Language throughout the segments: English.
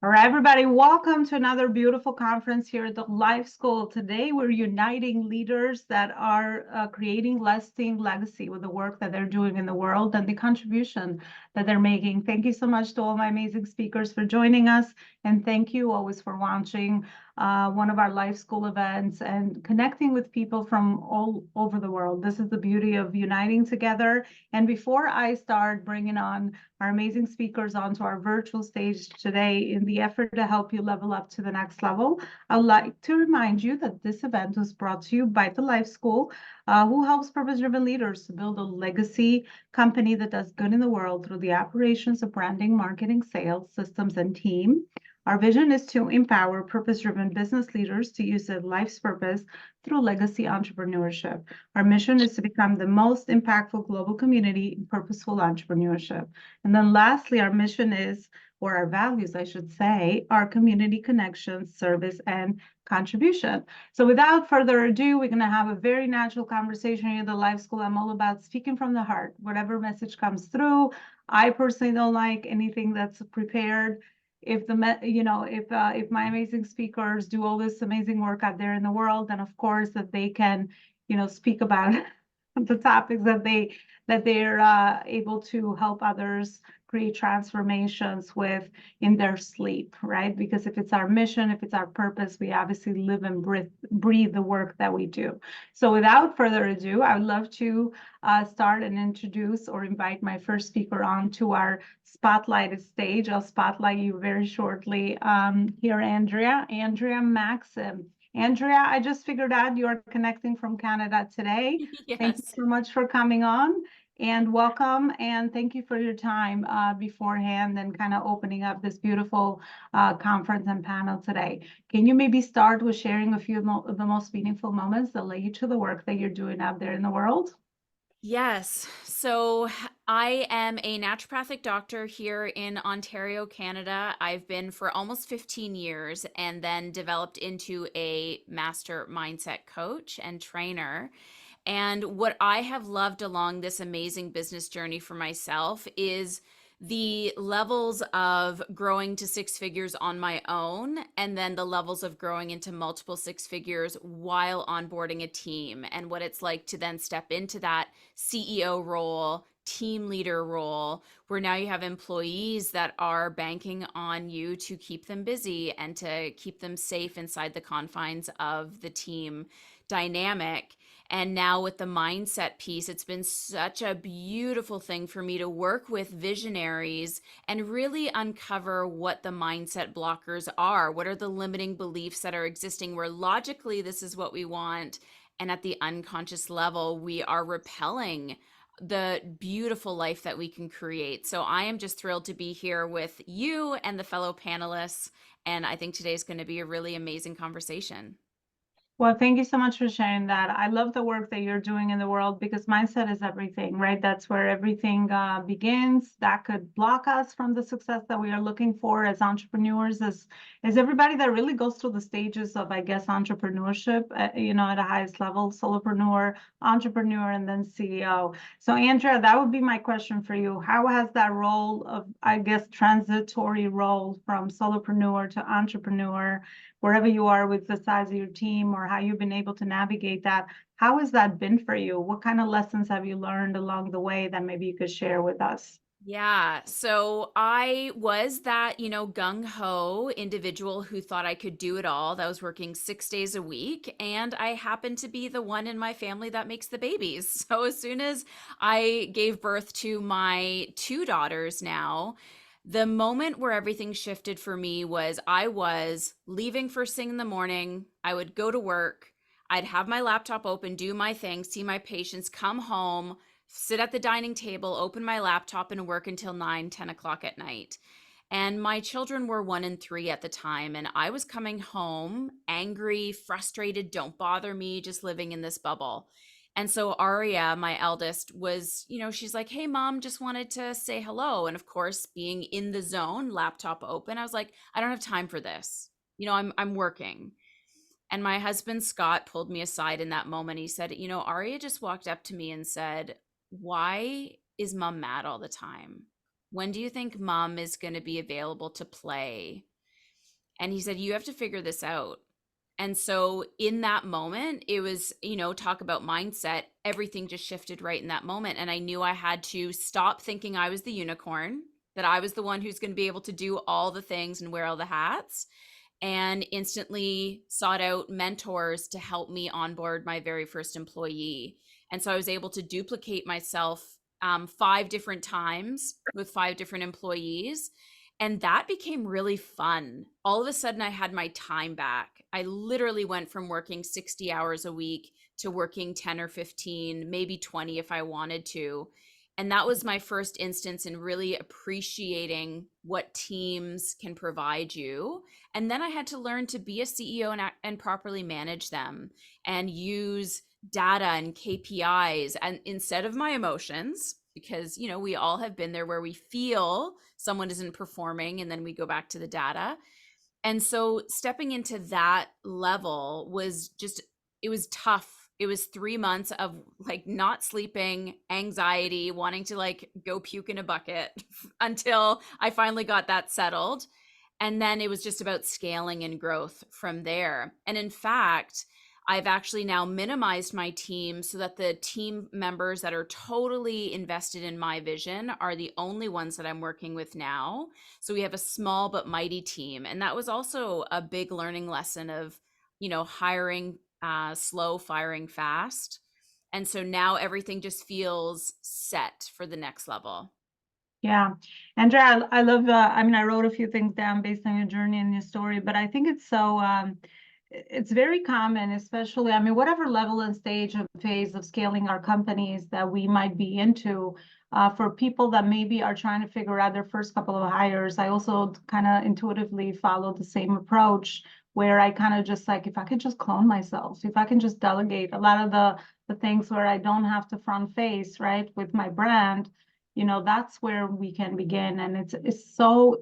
All right, everybody, welcome to another beautiful conference here at the Life School. Today, we're uniting leaders that are creating lasting legacy with the work that they're doing in the world and the contribution that they're making. Thank you so much to all my amazing speakers for joining us. And thank you always for watching one of our Life School events and connecting with people from all over the world. This is the beauty of uniting together. And before I start bringing on our amazing speakers onto our virtual stage today in the effort to help you level up to the next level, I would like to remind you that this event was brought to you by the Life School, who helps purpose-driven leaders to build a legacy company that does good in the world through the operations of branding, marketing, sales, systems, and team. Our vision is to empower purpose-driven business leaders to use their life's purpose through legacy entrepreneurship. Our mission is to become the most impactful global community in purposeful entrepreneurship. And then lastly, our mission is, or our values, I should say, are community connection, service, and contribution. So without further ado, we're going to have a very natural conversation here at the Life School. I'm all about speaking from the heart, whatever message comes through. I personally don't like anything that's prepared. If if my amazing speakers do all this amazing work out there in the world, then of course that they can, speak about the topics that they're able to help others create transformations with in their sleep, right? Because if it's our mission, if it's our purpose, we obviously live and breathe the work that we do. So without further ado, I would love to start and introduce or invite my first speaker on to our spotlighted stage. I'll spotlight you very shortly. Here, Andrea Maxim. Andrea, I just figured out you're connecting from Canada today. Thank you Yes. so much for coming on and welcome. And thank you for your time beforehand and kind of opening up this beautiful conference and panel today. Can you maybe start with sharing a few of the most meaningful moments that led you to the work that you're doing out there in the world? Yes. So I am a naturopathic doctor here in Ontario, Canada. I've been for almost 15 years and then developed into a master mindset coach and trainer. And what I have loved along this amazing business journey for myself is the levels of growing to six figures on my own, and then the levels of growing into multiple six figures while onboarding a team, and what it's like to then step into that CEO role, team leader role, where now you have employees that are banking on you to keep them busy and to keep them safe inside the confines of the team dynamic. And now with the mindset piece, it's been such a beautiful thing for me to work with visionaries and really uncover what the mindset blockers are. What are the limiting beliefs that are existing where logically this is what we want, and at the unconscious level, we are repelling the beautiful life that we can create. So I am just thrilled to be here with you and the fellow panelists. And I think today's going to be a really amazing conversation. Well, thank you so much for sharing that. I love the work that you're doing in the world because mindset is everything, right? That's where everything begins. That could block us from the success that we are looking for as entrepreneurs, as everybody that really goes through the stages of, I guess, entrepreneurship, at the highest level, solopreneur, entrepreneur, and then CEO. So, Andrea, that would be my question for you. How has that role of, I guess, transitory role from solopreneur to entrepreneur, wherever you are with the size of your team or how you've been able to navigate that. How has that been for you? What kind of lessons have you learned along the way that maybe you could share with us? Yeah. So I was that, gung ho individual who thought I could do it all. That was working 6 days a week. And I happened to be the one in my family that makes the babies. So as soon as I gave birth to my two daughters now, the moment where everything shifted for me was I was leaving first thing in the morning. I would go to work. I'd have my laptop open, do my thing, see my patients, come home, sit at the dining table, open my laptop, and work until 9, 10 o'clock at night. And my children were 1 and 3 at the time. And I was coming home angry, frustrated, don't bother me, just living in this bubble. And so Aria, my eldest, was, she's like, hey, mom, just wanted to say hello. And of course, being in the zone, laptop open, I was like, I don't have time for this. I'm working. And my husband, Scott, pulled me aside in that moment. He said, Aria just walked up to me and said, why is mom mad all the time? When do you think mom is going to be available to play? And he said, you have to figure this out. And so in that moment, it was, talk about mindset, everything just shifted right in that moment. And I knew I had to stop thinking I was the unicorn, that I was the one who's going to be able to do all the things and wear all the hats, and instantly sought out mentors to help me onboard my very first employee. And so I was able to duplicate myself 5 different times with 5 different employees. And that became really fun. All of a sudden, I had my time back. I literally went from working 60 hours a week to working 10 or 15, maybe 20 if I wanted to. And that was my first instance in really appreciating what teams can provide you. And then I had to learn to be a CEO and properly manage them and use data and KPIs and instead of my emotions, because we all have been there where we feel someone isn't performing and then we go back to the data. And so stepping into that level was just, it was tough. It was 3 months of like not sleeping, anxiety, wanting to like go puke in a bucket until I finally got that settled. And then it was just about scaling and growth from there. And in fact, I've actually now minimized my team so that the team members that are totally invested in my vision are the only ones that I'm working with now. So we have a small but mighty team. And that was also a big learning lesson of, hiring slow, firing fast. And so now everything just feels set for the next level. Yeah. Andrea, I love, I mean, I wrote a few things down based on your journey and your story, but I think it's so, it's very common, especially, I mean, whatever level and stage of phase of scaling our companies that we might be into, for people that maybe are trying to figure out their first couple of hires. I also kind of intuitively follow the same approach where I kind of just like, if I could just clone myself, if I can just delegate a lot of the things where I don't have to front face, right, with my brand, that's where we can begin. And it's so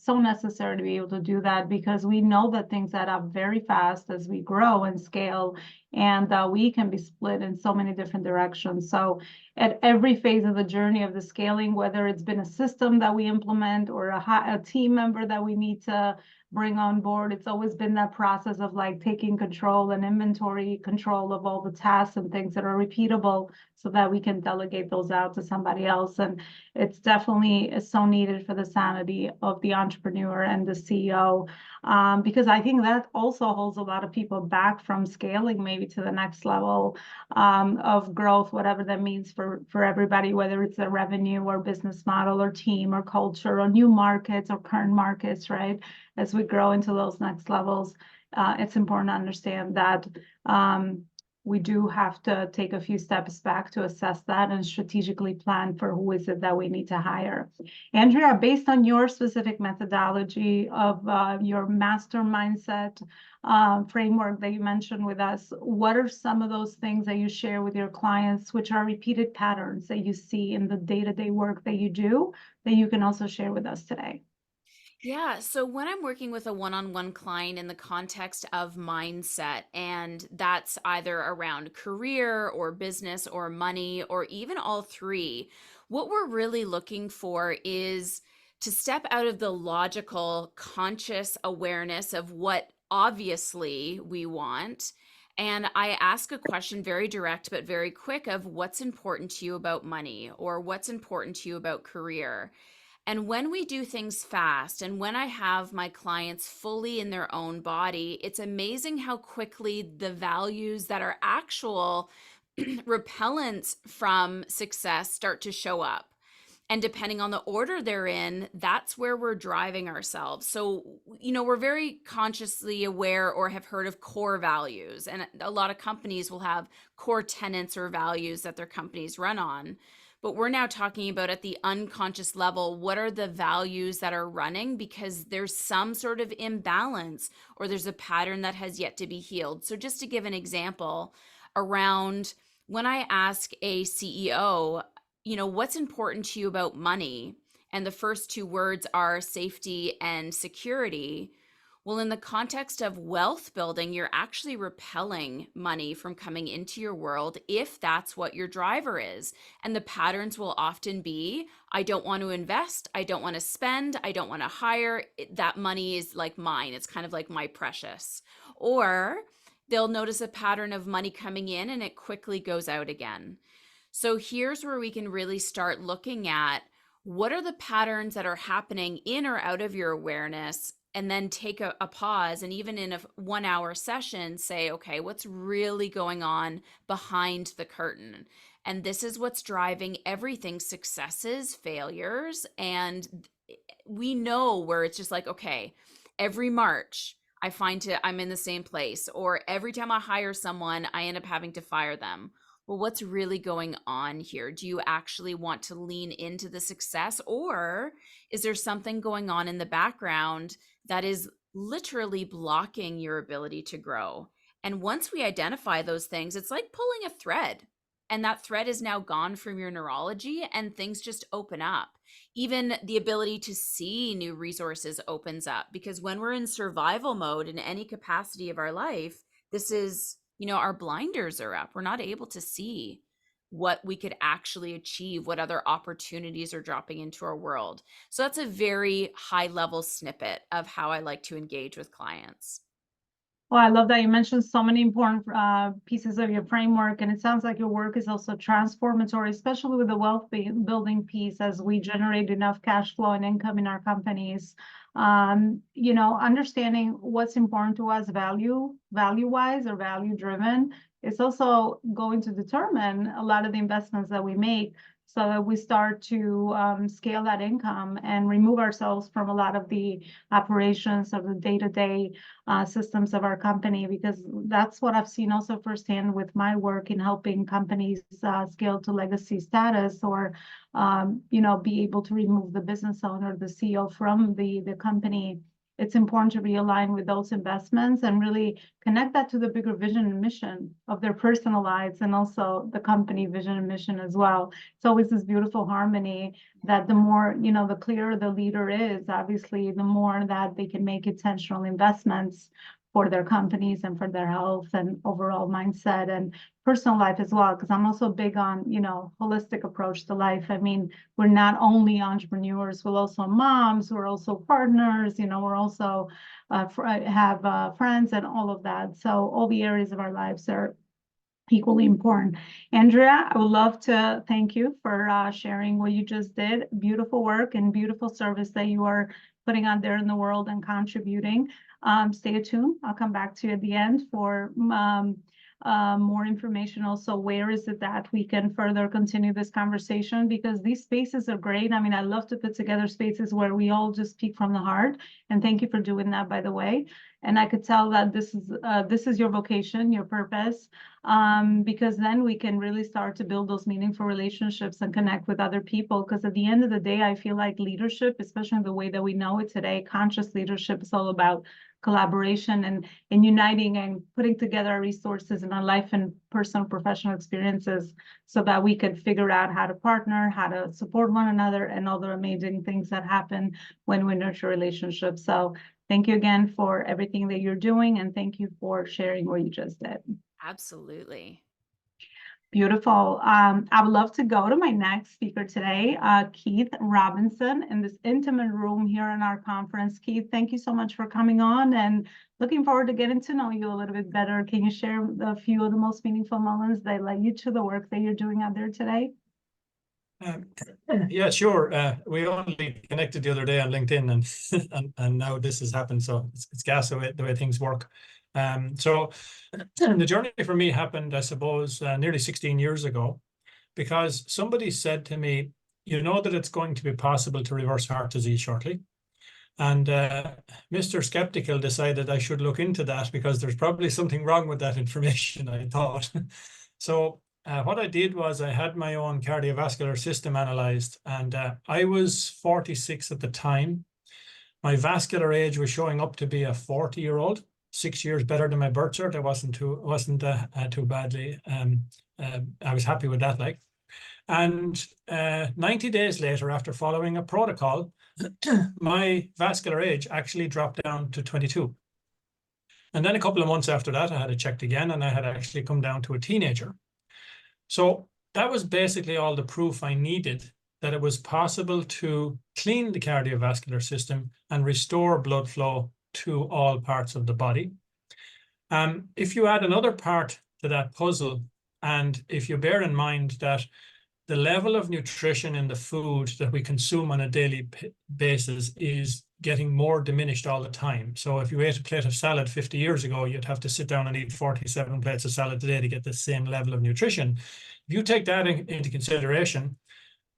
necessary to be able to do that because we know that things add up very fast as we grow and scale, and we can be split in so many different directions. So at every phase of the journey of the scaling, whether it's been a system that we implement or a team member that we need to bring on board, it's always been that process of like taking control and inventory control of all the tasks and things that are repeatable so that we can delegate those out to somebody else. And it's definitely so needed for the sanity of the entrepreneur and the CEO, because I think that also holds a lot of people back from scaling maybe to the next level of growth, whatever that means for everybody, whether it's a revenue or business model or team or culture or new markets or current markets, right? As we grow into those next levels, it's important to understand that we do have to take a few steps back to assess that and strategically plan for who is it that we need to hire. Andrea, based on your specific methodology of your master mindset framework that you mentioned with us, what are some of those things that you share with your clients, which are repeated patterns that you see in the day-to-day work that you do, that you can also share with us today? Yeah. So when I'm working with a one on one client in the context of mindset, and that's either around career or business or money or even all three, what we're really looking for is to step out of the logical, conscious awareness of what obviously we want. And I ask a question very direct but very quick of what's important to you about money or what's important to you about career. And when we do things fast and when I have my clients fully in their own body, it's amazing how quickly the values that are actual repellents from success start to show up. And depending on the order they're in, that's where we're driving ourselves. So, we're very consciously aware or have heard of core values. And a lot of companies will have core tenets or values that their companies run on. But we're now talking about at the unconscious level, what are the values that are running because there's some sort of imbalance or there's a pattern that has yet to be healed. So just to give an example around when I ask a CEO, what's important to you about money? And the first two words are safety and security. Well, in the context of wealth building, you're actually repelling money from coming into your world if that's what your driver is. And the patterns will often be, I don't want to invest, I don't want to spend, I don't want to hire. That money is like mine. It's kind of like my precious. Or they'll notice a pattern of money coming in and it quickly goes out again. So here's where we can really start looking at what are the patterns that are happening in or out of your awareness, and then take a pause, and even in a 1 hour session say, okay, what's really going on behind the curtain? And this is what's driving everything, successes, failures. And we know where it's just like, okay, every March I'm in the same place, or every time I hire someone I end up having to fire them. Well, what's really going on here? Do you actually want to lean into the success, or is there something going on in the background that is literally blocking your ability to grow? And once we identify those things, it's like pulling a thread, and that thread is now gone from your neurology, and things just open up. Even the ability to see new resources opens up, because when we're in survival mode in any capacity of our life, this is, our blinders are up. We're not able to see what we could actually achieve, what other opportunities are dropping into our world. So that's a very high level snippet of how I like to engage with clients. Well, I love that you mentioned so many important pieces of your framework, and it sounds like your work is also transformatory, especially with the wealth building piece, as we generate enough cash flow and income in our companies. Understanding what's important to us, value-wise or value-driven, it's also going to determine a lot of the investments that we make, so that we start to scale that income and remove ourselves from a lot of the operations of the day-to-day systems of our company, because that's what I've seen also firsthand with my work in helping companies scale to legacy status, or be able to remove the business owner, the CEO from the company. It's important to realign with those investments and really connect that to the bigger vision and mission of their personal lives, and also the company vision and mission as well. It's always this beautiful harmony that the more, the clearer the leader is, obviously, the more that they can make intentional investments for their companies and for their health and overall mindset and personal life as well. Because I'm also big on, holistic approach to life. I mean, we're not only entrepreneurs, we're also moms, we're also partners, we're also have friends and all of that. So all the areas of our lives are equally important. Andrea, I would love to thank you for sharing what you just did. Beautiful work and beautiful service that you are putting out there in the world and contributing. Stay tuned. I'll come back to you at the end for more information. Also, where is it that we can further continue this conversation? Because these spaces are great. I mean, I love to put together spaces where we all just speak from the heart. And thank you for doing that, by the way. And I could tell that this is your vocation, your purpose, because then we can really start to build those meaningful relationships and connect with other people. Because at the end of the day, I feel like leadership, especially the way that we know it today, conscious leadership, is all about collaboration and uniting and putting together our resources in our life and personal professional experiences, so that we could figure out how to partner, how to support one another, and all the amazing things that happen when we nurture relationships. So thank you again for everything that you're doing, and thank you for sharing what you just did. Absolutely. Beautiful. I would love to go to my next speaker today, Keith Robinson, in this intimate room here in our conference. Keith, thank you so much for coming on, and looking forward to getting to know you a little bit better. Can you share a few of the most meaningful moments that led you to the work that you're doing out there today? Yeah, sure. We only connected the other day on LinkedIn, and now this has happened. So it's gas the way things work. So the journey for me happened, I suppose, nearly 16 years ago, because somebody said to me, you know that it's going to be possible to reverse heart disease shortly. And Mr. Skeptical decided I should look into that, because there's probably something wrong with that information, I thought. So what I did was I had my own cardiovascular system analyzed, and I was 46 at the time. My vascular age was showing up to be a 40-year-old, 6 years better than my birth cert. I wasn't too badly. I was happy with that, like. And 90 days later, after following a protocol, my vascular age actually dropped down to 22. And then a couple of months after that, I had it checked again, and I had actually come down to a teenager. So that was basically all the proof I needed that it was possible to clean the cardiovascular system and restore blood flow to all parts of the body. If you add another part to that puzzle, and if you bear in mind that the level of nutrition in the food that we consume on a daily basis is getting more diminished all the time. So if you ate a plate of salad 50 years ago, you'd have to sit down and eat 47 plates of salad today to get the same level of nutrition. If you take that into consideration,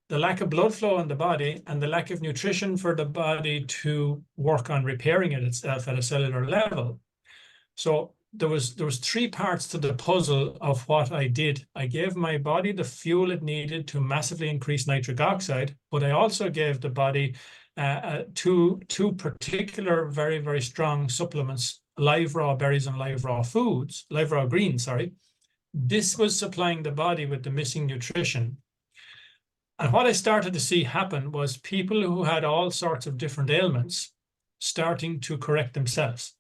the lack of blood flow in the body and the lack of nutrition for the body to work on repairing it itself at a cellular level. So there was 3 parts to the puzzle of what I did. I gave my body the fuel it needed to massively increase nitric oxide, but I also gave the body two particular very, very strong supplements, live raw berries and live raw greens, sorry. This was supplying the body with the missing nutrition. And what I started to see happen was people who had all sorts of different ailments starting to correct themselves.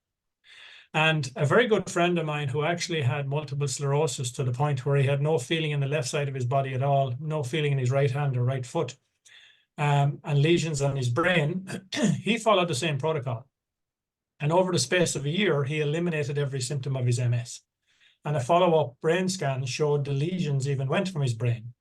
And a very good friend of mine who actually had multiple sclerosis to the point where he had no feeling in the left side of his body at all, no feeling in his right hand or right foot, and lesions on his brain, he followed the same protocol. And over the space of a year, he eliminated every symptom of his MS. And a follow-up brain scan showed the lesions even went from his brain.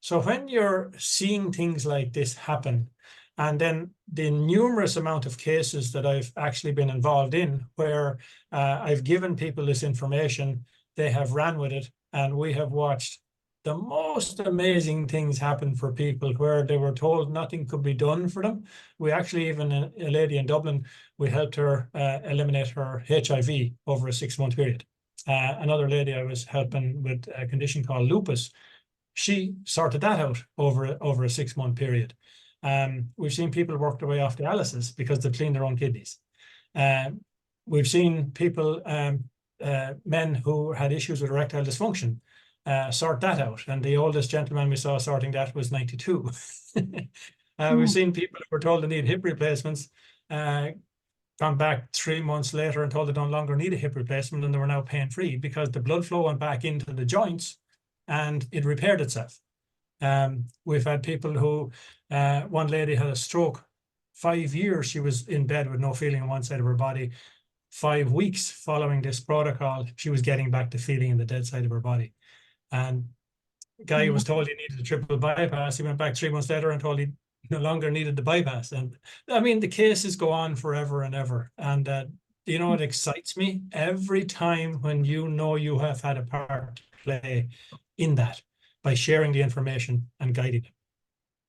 So when you're seeing things like this happen, and then the numerous amount of cases that I've actually been involved in where I've given people this information, they have ran with it, and we have watched the most amazing things happen for people where they were told nothing could be done for them. We actually, even a lady in Dublin, we helped her eliminate her HIV over a 6-month period. Another lady I was helping with a condition called lupus, she sorted that out over a 6-month period. We've seen people work their way off dialysis because they clean their own kidneys. We've seen people, men who had issues with erectile dysfunction, sort that out. And the oldest gentleman we saw sorting that was 92. We've seen people who were told they need hip replacements, gone back 3 months later and told they no longer need a hip replacement, and they were now pain-free because the blood flow went back into the joints and it repaired itself. We've had people who, one lady had a stroke. 5 years she was in bed with no feeling on one side of her body. 5 weeks following this protocol, she was getting back to feeling in the dead side of her body. And the guy was told he needed a triple bypass. He went back 3 months later and told he no longer needed the bypass. And I mean, the cases go on forever and ever. And you know, it excites me every time when you know you have had a part to play in that by sharing the information and guiding it.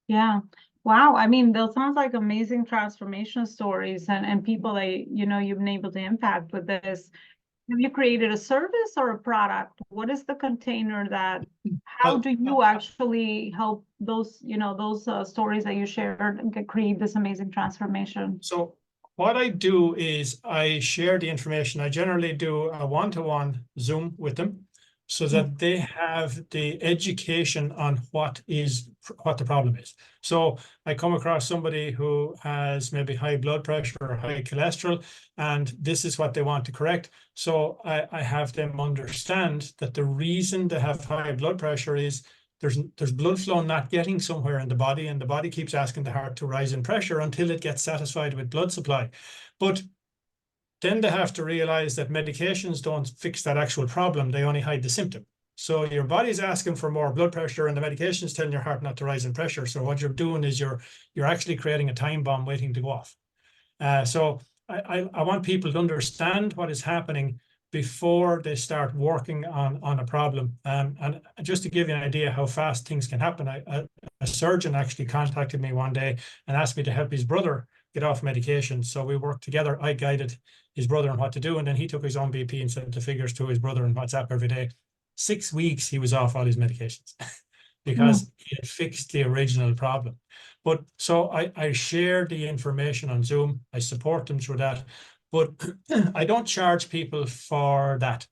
Yeah. Wow. I mean, those sounds like amazing transformation stories and people that, you know, you've been able to impact with this. Have you created a service or a product? What is the container that, how do you actually help those, you know, those stories that you shared create this amazing transformation? So what I do is I share the information. I generally do a one-to-one Zoom with them so that they have the education on what the problem is. So I come across somebody who has maybe high blood pressure or high cholesterol, and this is what they want to correct. So I have them understand that the reason they have high blood pressure is there's blood flow not getting somewhere in the body, and the body keeps asking the heart to rise in pressure until it gets satisfied with blood supply. But then they have to realize that medications don't fix that actual problem. They only hide the symptom. So your body's asking for more blood pressure and the medication is telling your heart not to rise in pressure. So what you're doing is you're actually creating a time bomb waiting to go off. So I want people to understand what is happening before they start working on a problem. And just to give you an idea how fast things can happen, a surgeon actually contacted me one day and asked me to help his brother get off medication. So we worked together. I guided his brother on what to do, and then he took his own BP and sent the figures to his brother on WhatsApp every day. 6 weeks he was off all his medications because he had fixed the original problem. But so I share the information on Zoom. I support them through that, but I don't charge people for that.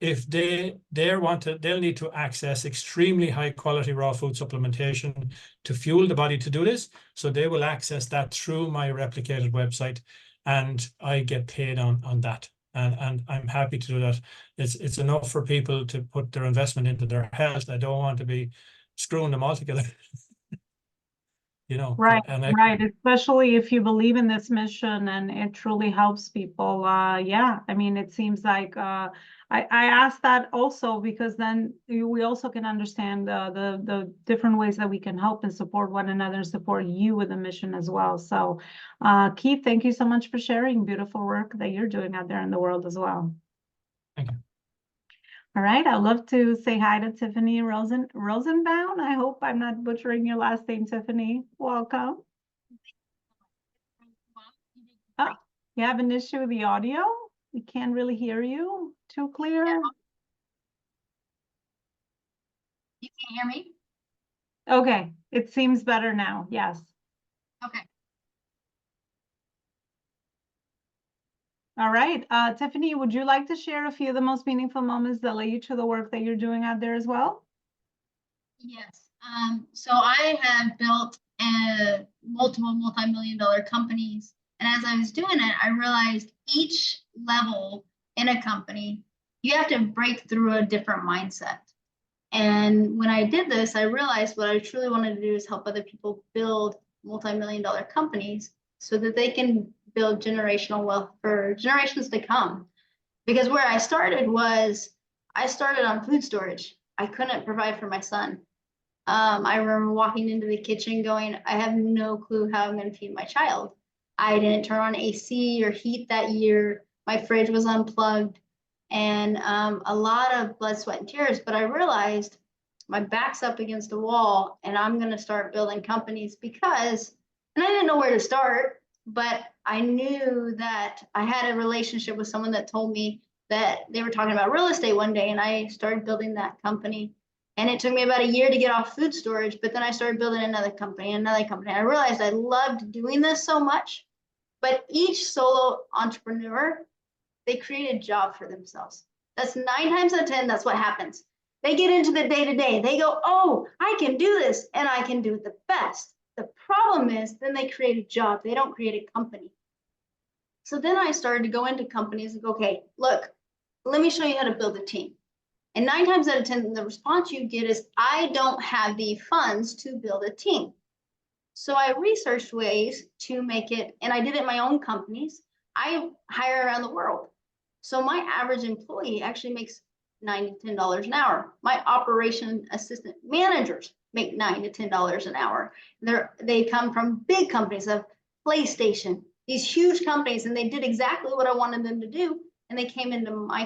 if they'll need to access extremely high quality raw food supplementation to fuel the body to do this. So they will access that through my replicated website, and I get paid on that. And I'm happy to do that. It's enough for people to put their investment into their health. I don't want to be screwing them all together. You know, Right, and right. Especially if you believe in this mission and it truly helps people. Yeah, I mean, it seems like I asked that also because then we also can understand the different ways that we can help and support one another and support you with the mission as well. So, Keith, thank you so much for sharing beautiful work that you're doing out there in the world as well. thank you. All right, I'd love to say hi to Tiffany Rosenbaum. I hope I'm not butchering your last name, Tiffany. Welcome. Oh, you have an issue with the audio? We can't really hear you too clear. You can hear me? Okay, it seems better now. Yes. Okay. All right. Tiffany, would you like to share a few of the most meaningful moments that led you to the work that you're doing out there as well? Yes. So I have built multiple multi-million-dollar companies. And as I was doing it, I realized each level in a company, you have to break through a different mindset. And when I did this, I realized what I truly wanted to do is help other people build multi-million-dollar companies so that they can build generational wealth for generations to come. Because where I started on food storage. I couldn't provide for my son. I remember walking into the kitchen going, I have no clue how I'm going to feed my child. I didn't turn on AC or heat that year. My fridge was unplugged, and a lot of blood, sweat, and tears. But I realized my back's up against the wall, and I'm going to start building companies because, and I didn't know where to start, but I knew that I had a relationship with someone that told me that they were talking about real estate one day, and I started building that company. And it took me about a year to get off food storage, but then I started building another company. I realized I loved doing this so much, but each solo entrepreneur, they create a job for themselves. That's 9 times out of 10, that's what happens. They get into the day-to-day. They go, oh, I can do this, and I can do it the best. The problem is then they create a job. They don't create a company. So then I started to go into companies and go, okay, look, let me show you how to build a team. And 9 times out of 10, the response you get is, I don't have the funds to build a team. So I researched ways to make it, and I did it in my own companies. I hire around the world. So my average employee actually makes $9 to $10 an hour. My operation assistant managers make $9 to $10 an hour. They come from big companies of PlayStation, these huge companies, and they did exactly what I wanted them to do. And they came into my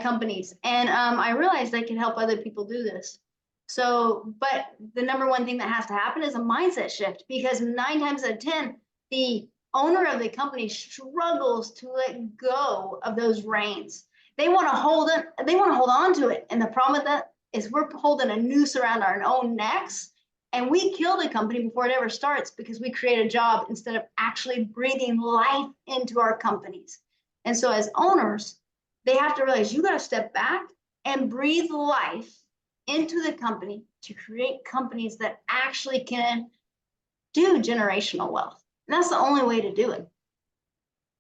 companies. And I realized I could help other people do this. So, but the number one thing that has to happen is a mindset shift, because 9 times out of 10, the owner of the company struggles to let go of those reins. They want to hold on to it. And the problem with that is we're holding a noose around our own necks, and we kill the company before it ever starts because we create a job instead of actually breathing life into our companies. And so as owners, they have to realize you got to step back and breathe life into the company to create companies that actually can do generational wealth. And that's the only way to do it.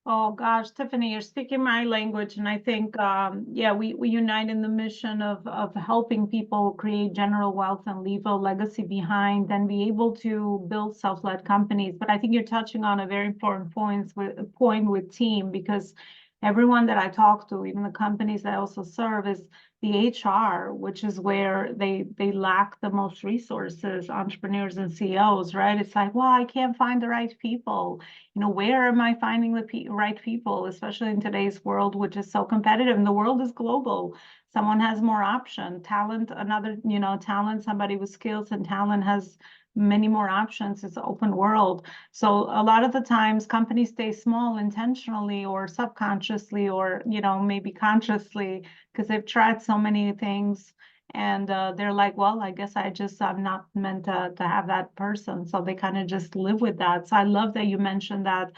Oh gosh, Tiffany, you're speaking my language, and I think, yeah, we unite in the mission of helping people create general wealth and leave a legacy behind, and be able to build self-led companies. But I think you're touching on a very important point with team, because everyone that I talk to, even the companies I also serve, is the HR, which is where they lack the most resources, entrepreneurs and CEOs, right? It's like, well, I can't find the right people. You know, where am I finding the right people, especially in today's world, which is so competitive, and the world is global. Someone has more option, talent, talent, somebody with skills and talent has many more options. It's an open world. So a lot of the times companies stay small intentionally or subconsciously, or, maybe consciously, because they've tried so many things, and they're like, well, I guess I'm not meant to have that person. So they kind of just live with that. So I love that you mentioned that.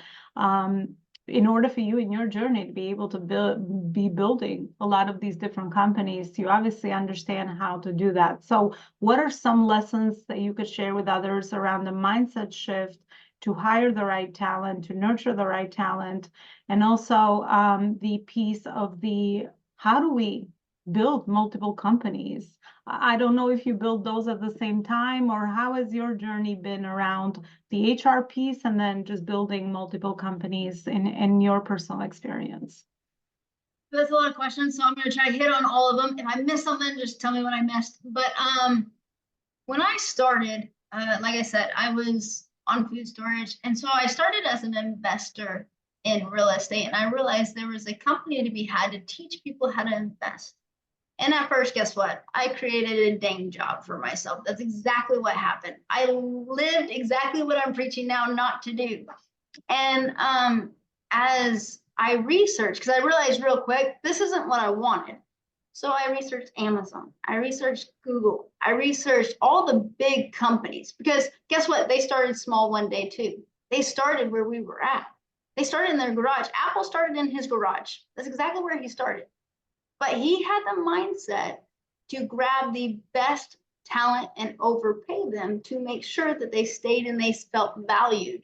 in order for you in your journey to be able to be building a lot of these different companies, you obviously understand how to do that. So what are some lessons that you could share with others around the mindset shift to hire the right talent, to nurture the right talent, and also the piece of the how do we build multiple companies? I don't know if you build those at the same time, or how has your journey been around the HR piece and then just building multiple companies in your personal experience? That's a lot of questions, so I'm going to try to hit on all of them. If I miss something, just tell me what I missed. But when I started, like I said, I was on food storage, and so I started as an investor in real estate, and I realized there was a company to be had to teach people how to invest. And at first, guess what? I created a dang job for myself. That's exactly what happened. I lived exactly what I'm preaching now not to do. And as I researched, because I realized real quick, this isn't what I wanted. So I researched Amazon. I researched Google. I researched all the big companies, because guess what? They started small one day too. They started where we were at. They started in their garage. Apple started in his garage. That's exactly where he started. But he had the mindset to grab the best talent and overpay them to make sure that they stayed and they felt valued.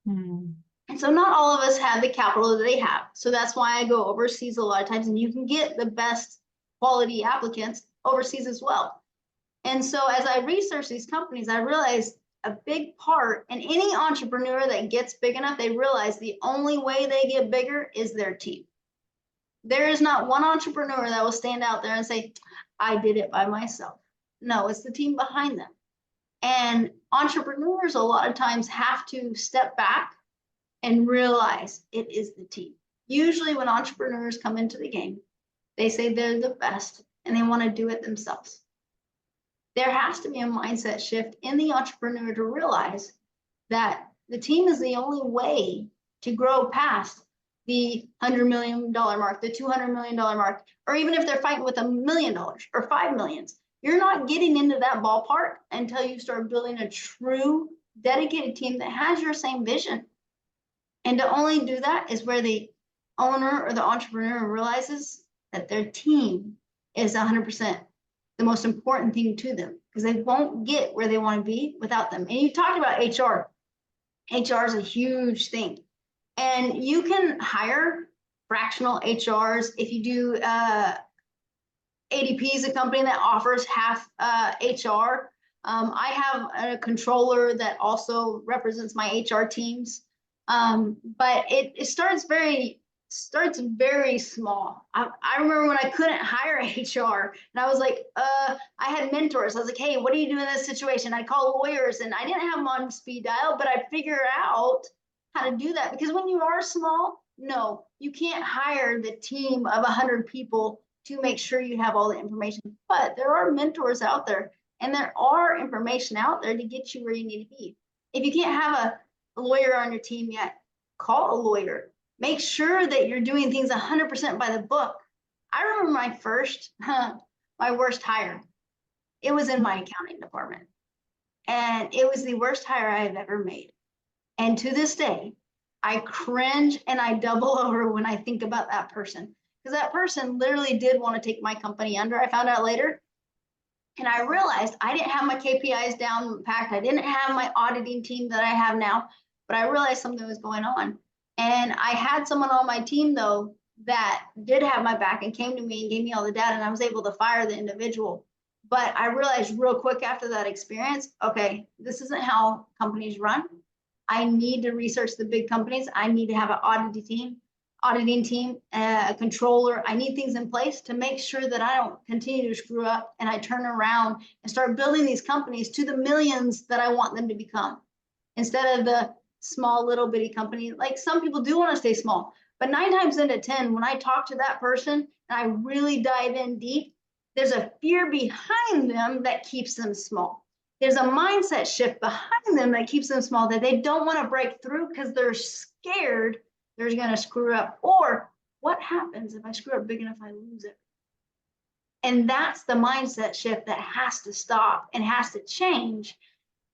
Hmm. And so not all of us have the capital that they have. So that's why I go overseas a lot of times, and you can get the best quality applicants overseas as well. And so as I research these companies, I realized a big part, and any entrepreneur that gets big enough, they realize the only way they get bigger is their team. There is not one entrepreneur that will stand out there and say, I did it by myself. No, it's the team behind them. And entrepreneurs a lot of times have to step back and realize it is the team. Usually when entrepreneurs come into the game, they say they're the best and they want to do it themselves. There has to be a mindset shift in the entrepreneur to realize that the team is the only way to grow past the $100 million mark, the $200 million mark, or even if they're fighting with $1 million or $5 million. You're not getting into that ballpark until you start building a true dedicated team that has your same vision. And to only do that is where the owner or the entrepreneur realizes that their team is 100% the most important thing to them, because they won't get where they want to be without them. And you talked about HR. HR is a huge thing. And you can hire fractional HRs if you do. ADP is a company that offers half HR. I have a controller that also represents my HR teams. But it starts very small. I remember when I couldn't hire HR, and I was like, I had mentors. I was like, hey, what do you do in this situation? I call lawyers, and I didn't have them on speed dial, but I figure out how to do that. Because when you are small, no, you can't hire the team of 100 people to make sure you have all the information. But there are mentors out there, and there are information out there to get you where you need to be. If you can't have a lawyer on your team yet, call a lawyer. Make sure that you're doing things 100% by the book. I remember my worst hire. It was in my accounting department. And it was the worst hire I have ever made. And to this day, I cringe and I double over when I think about that person. Because that person literally did want to take my company under. I found out later. And I realized I didn't have my KPIs down packed. I didn't have my auditing team that I have now. But I realized something was going on. And I had someone on my team, though, that did have my back and came to me and gave me all the data. And I was able to fire the individual. But I realized real quick after that experience, okay, this isn't how companies run. I need to research the big companies. I need to have an auditing team, a controller. I need things in place to make sure that I don't continue to screw up and I turn around and start building these companies to the millions that I want them to become, instead of the small little bitty company. Like, some people do want to stay small, but 9 times into 10, when I talk to that person and I really dive in deep, there's a fear behind them that keeps them small. There's a mindset shift behind them that keeps them small, that they don't want to break through because they're scared they're going to screw up. Or what happens if I screw up big enough, I lose it? And that's the mindset shift that has to stop and has to change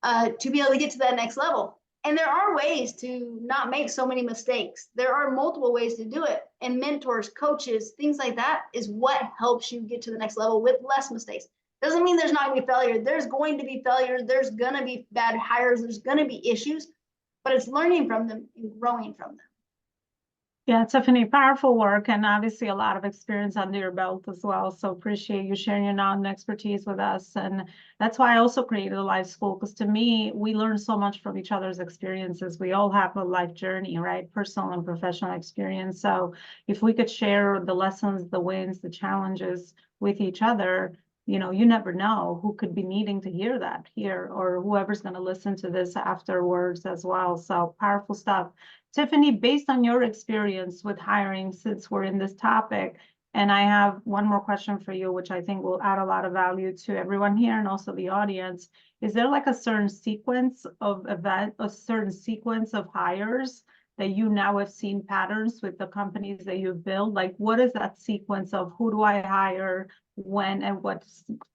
to be able to get to that next level. And there are ways to not make so many mistakes. There are multiple ways to do it. And mentors, coaches, things like that is what helps you get to the next level with less mistakes. Doesn't mean there's not going to be failure. There's going to be failures. There's going to be bad hires. There's going to be issues, but it's learning from them and growing from them. Yeah, Tiffany, powerful work and obviously a lot of experience under your belt as well. So appreciate you sharing your knowledge and expertise with us. And that's why I also created a life school, because to me, we learn so much from each other's experiences. We all have a life journey, right? Personal and professional experience. So if we could share the lessons, the wins, the challenges with each other, you know, you never know who could be needing to hear that here, or whoever's going to listen to this afterwards as well. So powerful stuff. Tiffany, based on your experience with hiring, since we're in this topic, and I have one more question for you, which I think will add a lot of value to everyone here and also the audience. Is there like a certain sequence of hires that you now have seen patterns with the companies that you've built? Like, what is that sequence of who do I hire, when, and what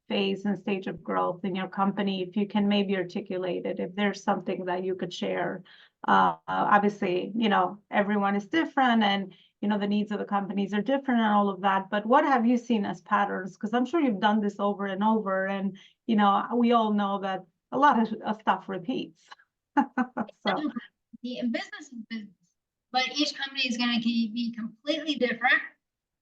phase and stage of growth in your company? If you can maybe articulate it, if there's something that you could share. Obviously, you know, everyone is different and, you know, the needs of the companies are different and all of that. But what have you seen as patterns? Because I'm sure you've done this over and over. And, you know, we all know that a lot of stuff repeats. So. Business is business, but each company is going to be completely different.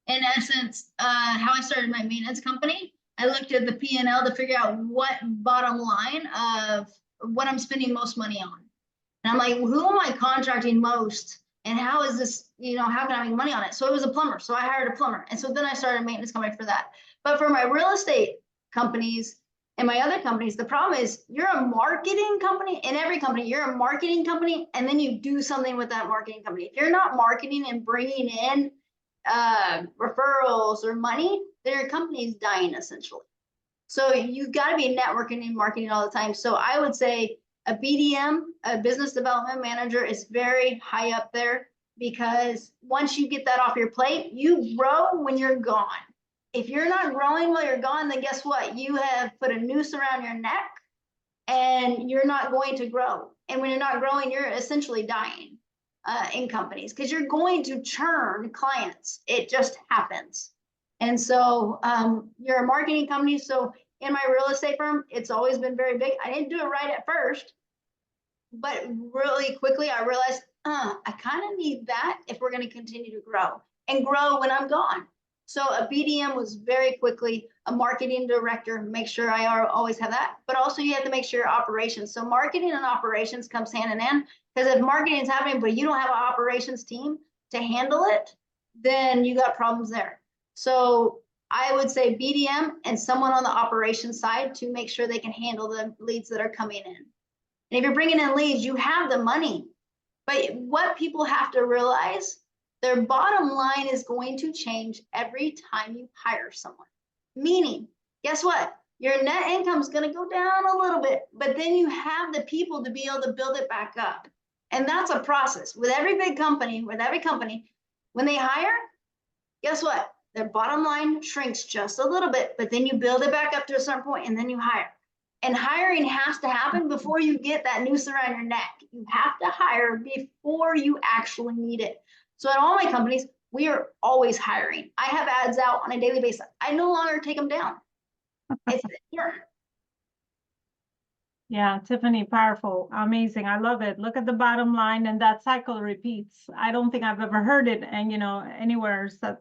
In essence, how I started my maintenance company, I looked at the P&L to figure out what bottom line of what I'm spending most money on. And I'm like, who am I contracting most? And how is this, you know, how can I make money on it? So it was a plumber. So I hired a plumber. And so then I started a maintenance company for that. But for my real estate companies and my other companies, the problem is you're a marketing company. In every company, you're a marketing company, and then you do something with that marketing company. If you're not marketing and bringing in referrals or money, then your company is dying essentially. So you've got to be networking and marketing all the time. So I would say a BDM, a business development manager, is very high up there, because once you get that off your plate, you grow when you're gone. If you're not growing while you're gone, then guess what? You have put a noose around your neck and you're not going to grow. And when you're not growing, you're essentially dying in companies, because you're going to churn clients. It just happens. And so you're a marketing company. So in my real estate firm, it's always been very big. I didn't do it right at first, but really quickly I realized, I kind of need that if we're going to continue to grow and grow when I'm gone. So a BDM was very quickly a marketing director, make sure I always have that, but also you have to make sure your operations. So marketing and operations comes hand in hand, because if marketing is happening, but you don't have an operations team to handle it, then you got problems there. So I would say BDM and someone on the operations side to make sure they can handle the leads that are coming in. And if you're bringing in leads, you have the money. But what people have to realize, their bottom line is going to change every time you hire someone. Meaning, guess what? Your net income is going to go down a little bit, but then you have the people to be able to build it back up. And that's a process. With every big company, when they hire, guess what? Their bottom line shrinks just a little bit, but then you build it back up to a certain point and then you hire. And hiring has to happen before you get that noose around your neck. You have to hire before you actually need it. So at all my companies, we are always hiring. I have ads out on a daily basis. I no longer take them down. It's important. Yeah, Tiffany, powerful, amazing. I love it. Look at the bottom line, and that cycle repeats. I don't think I've ever heard it, and you know, anywhere said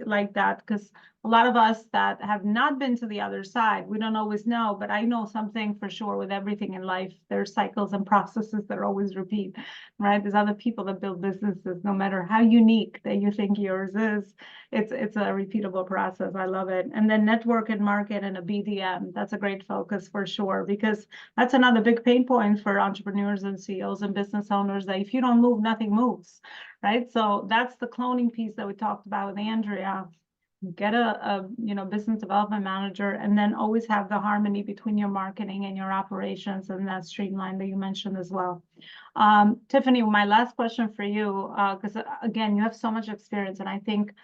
like that, because a lot of us that have not been to the other side, we don't always know. But I know something for sure with everything in life. There's cycles and processes that always repeat, right? There's other people that build businesses, no matter how unique that you think yours is. It's a repeatable process. I love it. And then network and market and a BDM. That's a great focus for sure, because that's another big pain point for entrepreneurs and CEOs and business owners, that if you don't move, nothing moves, right? So that's the cloning piece that we talked about with Andrea. Get a business development manager, and then always have the harmony between your marketing and your operations, and that streamline that you mentioned as well. Tiffany, my last question for you, because again, you have so much experience, and I think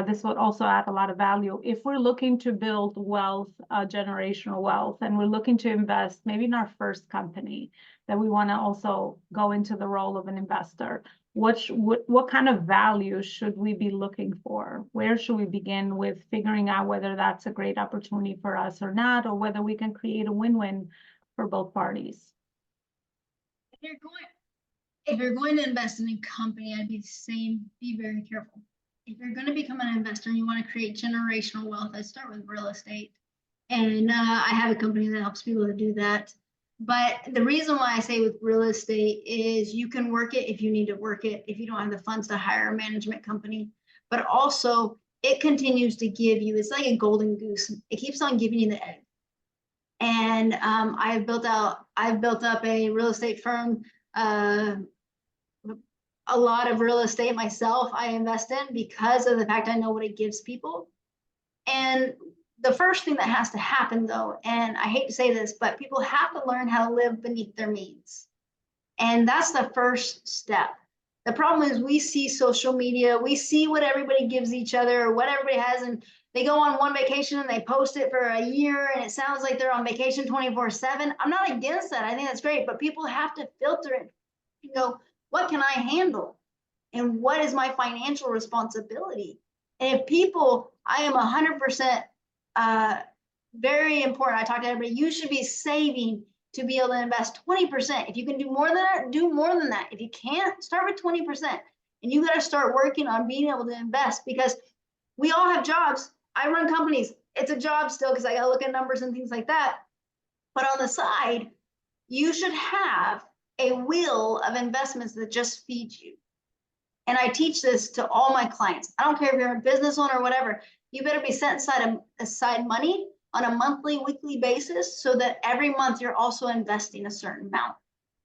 this would also add a lot of value. If we're looking to build wealth, generational wealth, and we're looking to invest maybe in our first company, that we want to also go into the role of an investor. What kind of value should we be looking for? Where should we begin with figuring out whether that's a great opportunity for us or not, or whether we can create a win-win for both parties? If you're going to invest in a company, I'd be saying be very careful. If you're going to become an investor and you want to create generational wealth, I start with real estate. And I have a company that helps people to do that. But the reason why I say with real estate is you can work it if you need to work it, if you don't have the funds to hire a management company. But also, it continues to give you, it's like a golden goose. It keeps on giving you the egg. And I've built up a real estate firm, a lot of real estate myself I invest in because of the fact I know what it gives people. And the first thing that has to happen though, and I hate to say this, but people have to learn how to live beneath their means. And that's the first step. The problem is we see social media, we see what everybody gives each other or what everybody has, and they go on one vacation and they post it for a year and it sounds like they're on vacation 24/7. I'm not against that. I think that's great, but people have to filter it and go, what can I handle? And what is my financial responsibility? And if people, I am 100% very important. I talk to everybody, you should be saving to be able to invest 20%. If you can do more than that, do more than that. If you can't, start with 20%. And you got to start working on being able to invest because we all have jobs. I run companies. It's a job still because I got to look at numbers and things like that. But on the side, you should have a wheel of investments that just feeds you. And I teach this to all my clients. I don't care if you're a business owner or whatever. You better be setting aside money on a monthly, weekly basis so that every month you're also investing a certain amount.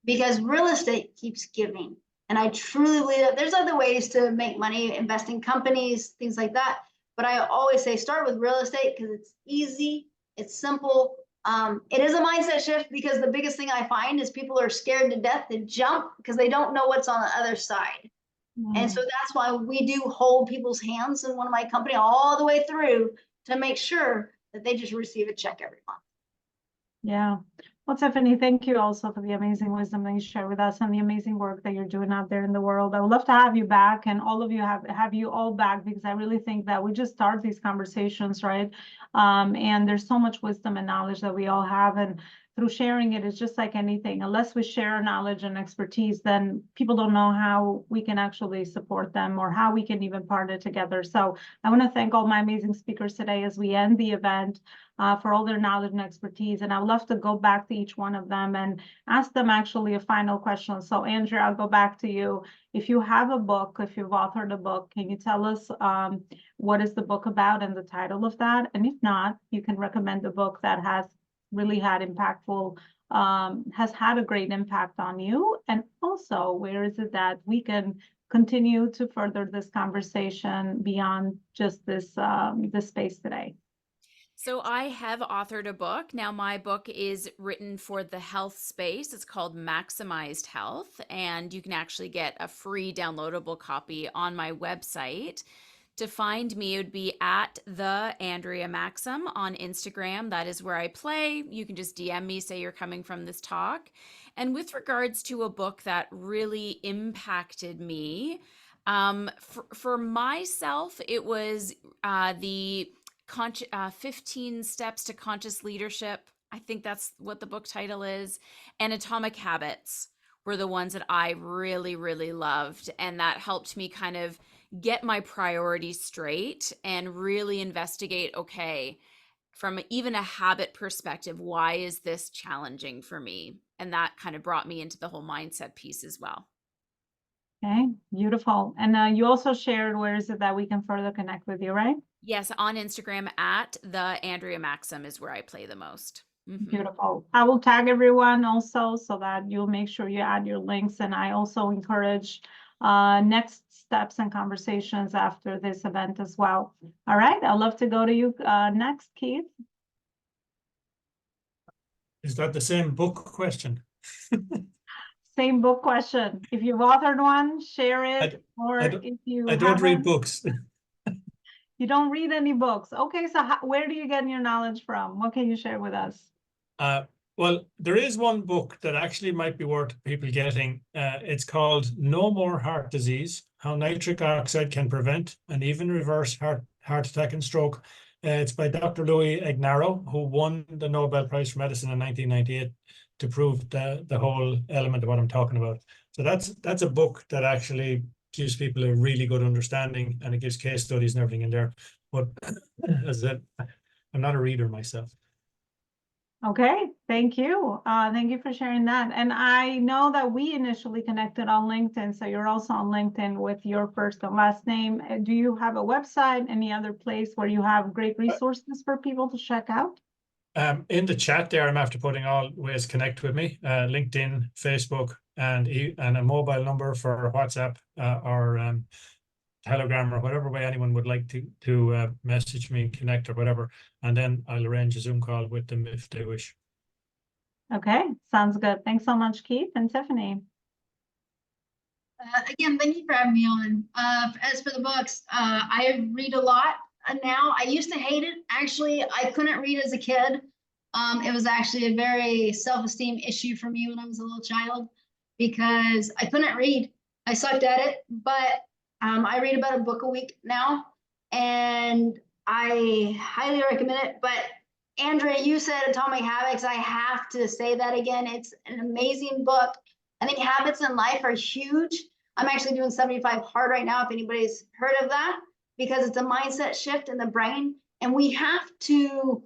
Because real estate keeps giving. And I truly believe that there's other ways to make money, invest in companies, things like that. But I always say start with real estate because it's easy, it's simple. It is a mindset shift because the biggest thing I find is people are scared to death to jump because they don't know what's on the other side. And so that's why we do hold people's hands in one of my company all the way through to make sure that they just receive a check every month. Yeah. Well, Tiffany, thank you also for the amazing wisdom that you share with us and the amazing work that you're doing out there in the world. I would love to have you back and all of you have you all back because I really think that we just start these conversations, right? And there's so much wisdom and knowledge that we all have. And through sharing it, it's just like anything. Unless we share knowledge and expertise, then people don't know how we can actually support them or how we can even partner together. So I want to thank all my amazing speakers today as we end the event. For all their knowledge and expertise. And I'd love to go back to each one of them and ask them actually a final question. So Andrea, I'll go back to you. If you have a book, if you've authored a book, can you tell us what is the book about and the title of that? And if not, you can recommend a book that has really had has had a great impact on you. And also, where is it that we can continue to further this conversation beyond just this space today? So I have authored a book. Now my book is written for the health space. It's called Maximized Health, and you can actually get a free downloadable copy on my website. To find me, it would be at the Andrea Maxim on Instagram. That is where I play. You can just DM me, say you're coming from this talk. And with regards to a book that really impacted me, for myself, it was the 15 Steps to Conscious Leadership. I think that's what the book title is. And Atomic Habits were the ones that I really, really loved. And that helped me kind of get my priorities straight and really investigate, okay, from even a habit perspective, why is this challenging for me? And that kind of brought me into the whole mindset piece as well. Okay, beautiful. And you also shared where is it that we can further connect with you, right? Yes, on Instagram at the Andrea Maxim is where I play the most. Beautiful. I will tag everyone also so that you'll make sure you add your links. And I also encourage next steps and conversations after this event as well. All right, I'd love to go to you next, Keith. Is that the same book question? Same book question. If you've authored one, share it. I don't read books. You don't read any books. Okay, so where do you get your knowledge from? What can you share with us? Well, there is one book that actually might be worth people getting. It's called No More Heart Disease: How Nitric Oxide Can Prevent and Even Reverse Heart Attack and Stroke. It's by Dr. Louis Ignarro, who won the Nobel Prize for Medicine in 1998 to prove the whole element of what I'm talking about. So that's a book that actually gives people a really good understanding, and it gives case studies and everything in there. But as I said, I'm not a reader myself. Okay, thank you. Thank you for sharing that. And I know that we initially connected on LinkedIn, so you're also on LinkedIn with your first and last name. Do you have a website, any other place where you have great resources for people to check out? In the chat there, I'm after putting all ways to connect with me: LinkedIn, Facebook, and a mobile number for WhatsApp or Telegram, or whatever way anyone would like to message me, connect, or whatever. And then I'll arrange a Zoom call with them if they wish. Okay, sounds good. Thanks so much, Keith and Tiffany. Again, thank you for having me on. As for the books, I read a lot now. I used to hate it. Actually, I couldn't read as a kid. It was actually a very self-esteem issue for me when I was a little child because I couldn't read. I sucked at it, but I read about a book a week now, and I highly recommend it. But Andrea, you said Atomic Habits. I have to say that again. It's an amazing book. I think habits in life are huge. I'm actually doing 75 hard right now, if anybody's heard of that, because it's a mindset shift in the brain. And we have to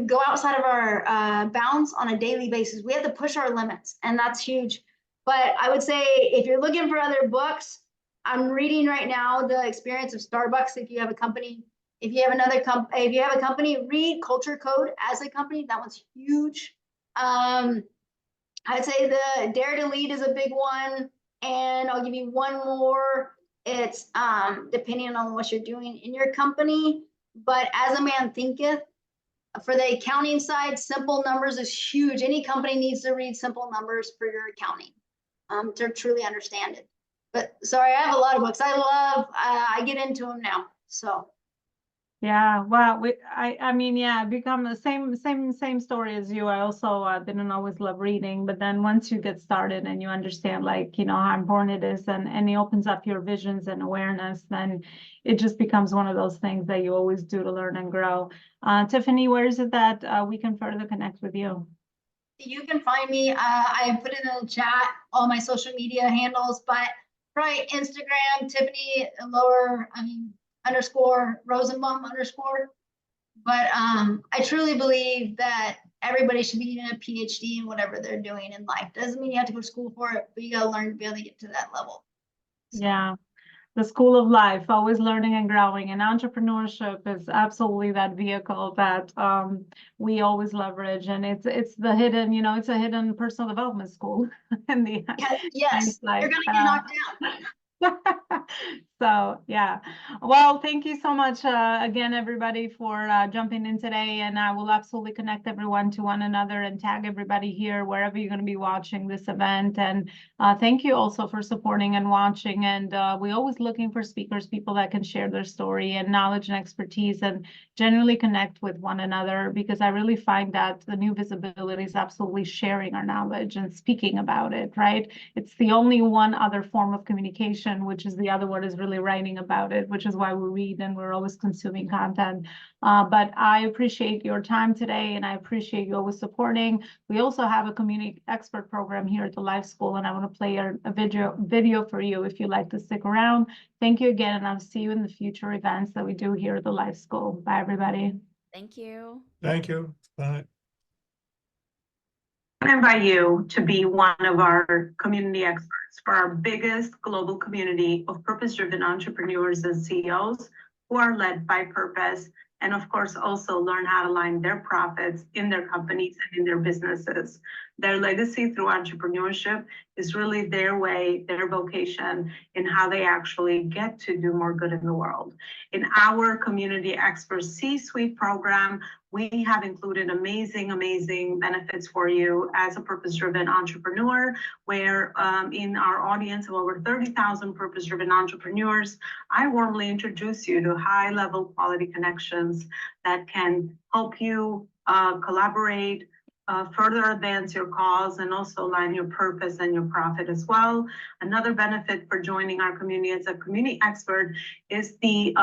go outside of our bounds on a daily basis. We have to push our limits, and that's huge. But I would say if you're looking for other books, I'm reading right now The Experience of Starbucks. If you have a company, if you have a company, read Culture Code as a company. That one's huge. I'd say the Dare to Lead is a big one, and I'll give you one more. It's depending on what you're doing in your company, but As a Man Thinketh. For the accounting side, Simple Numbers is huge. Any company needs to read Simple Numbers for your accounting to truly understand it. But sorry, I have a lot of books. I get into them now. So. Yeah, well, I mean, yeah, become the same story as you. I also didn't always love reading, but then once you get started and you understand, like, you know, how important it is, and it opens up your visions and awareness, then it just becomes one of those things that you always do to learn and grow. Tiffany, where is it that we can further connect with you? You can find me. I put in the chat all my social media handles, but probably Instagram, Tiffany _ Rosenbaum _. But I truly believe that everybody should be getting a PhD in whatever they're doing in life. Doesn't mean you have to go to school for it, but you got to learn to be able to get to that level. So. Yeah. The school of life, always learning and growing, and entrepreneurship is absolutely that vehicle that we always leverage, and it's the hidden, you know, it's a hidden personal development school in the yes, you're gonna get knocked down. So yeah, well, thank you so much again, everybody, for jumping in today, and I will absolutely connect everyone to one another and tag everybody here wherever you're going to be watching this event. And thank you also for supporting and watching, and we're always looking for speakers, people that can share their story and knowledge and expertise and generally connect with one another, because I really find that the new visibility is absolutely sharing our knowledge and speaking about it, right? It's the only one other form of communication, which is the other one is really writing about it, which is why we read and we're always consuming content. But I appreciate your time today, and I appreciate you always supporting. We also have a community expert program here at the Life School, and I want to play a video for you if you'd like to stick around. Thank you again, and I'll see you in the future events that we do here at the Life School. Bye, everybody. Thank you. Thank you. Bye. I invite you to be one of our community experts for our biggest global community of purpose-driven entrepreneurs and CEOs who are led by purpose, and of course also learn how to align their profits in their companies and in their businesses. Their legacy through entrepreneurship is really their way, their vocation, in how they actually get to do more good in the world. In our Community Expert C-Suite program, we have included amazing benefits for you as a purpose-driven entrepreneur, where in our audience of over 30,000 purpose-driven entrepreneurs, I warmly introduce you to high-level quality connections that can help you collaborate, further advance your cause and also align your purpose and your profit as well. Another benefit for joining our community as a community expert is the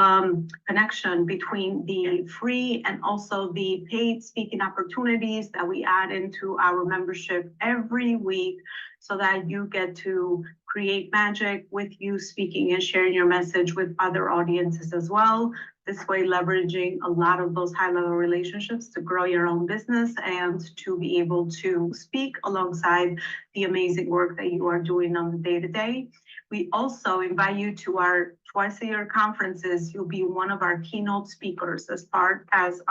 connection between the free and also the paid speaking opportunities that we add into our membership every week, so that you get to create magic with you speaking and sharing your message with other audiences as well. This way, leveraging a lot of those high-level relationships to grow your own business and to be able to speak alongside the amazing work that you are doing on the day-to-day. We also invite you to our twice-a-year conferences. You'll be one of our keynote speakers as part of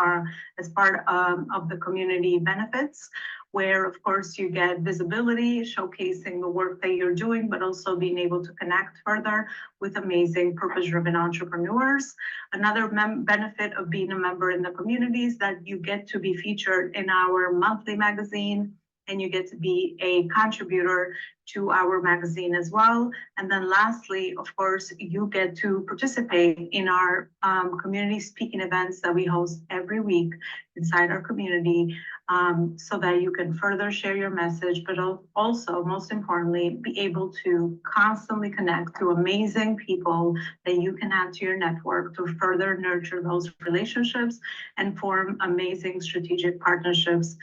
the community benefits, where of course you get visibility, showcasing the work that you're doing, but also being able to connect further with amazing purpose-driven entrepreneurs. Another benefit of being a member in the community is that you get to be featured in our monthly magazine, and you get to be a contributor to our magazine as well. And then lastly, of course, you get to participate in our community speaking events that we host every week inside our community, so that you can further share your message, but also, most importantly, be able to constantly connect to amazing people that you can add to your network to further nurture those relationships and form amazing strategic partnerships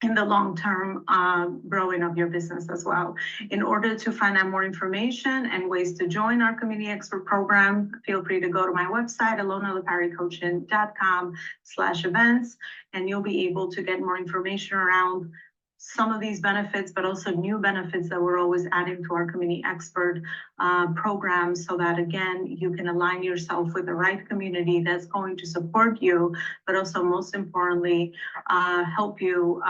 in the long-term growing of your business as well. In order to find out more information and ways to join our community expert program, feel free to go to my website, elonaloparicoaching.com/events, and you'll be able to get more information around some of these benefits, but also new benefits that we're always adding to our community expert program, so that again, you can align yourself with the right community that's going to support you, but also most importantly, help you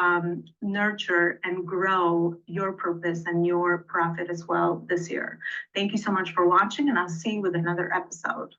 nurture and grow your purpose and your profit as well this year. Thank you so much for watching, and I'll see you with another episode.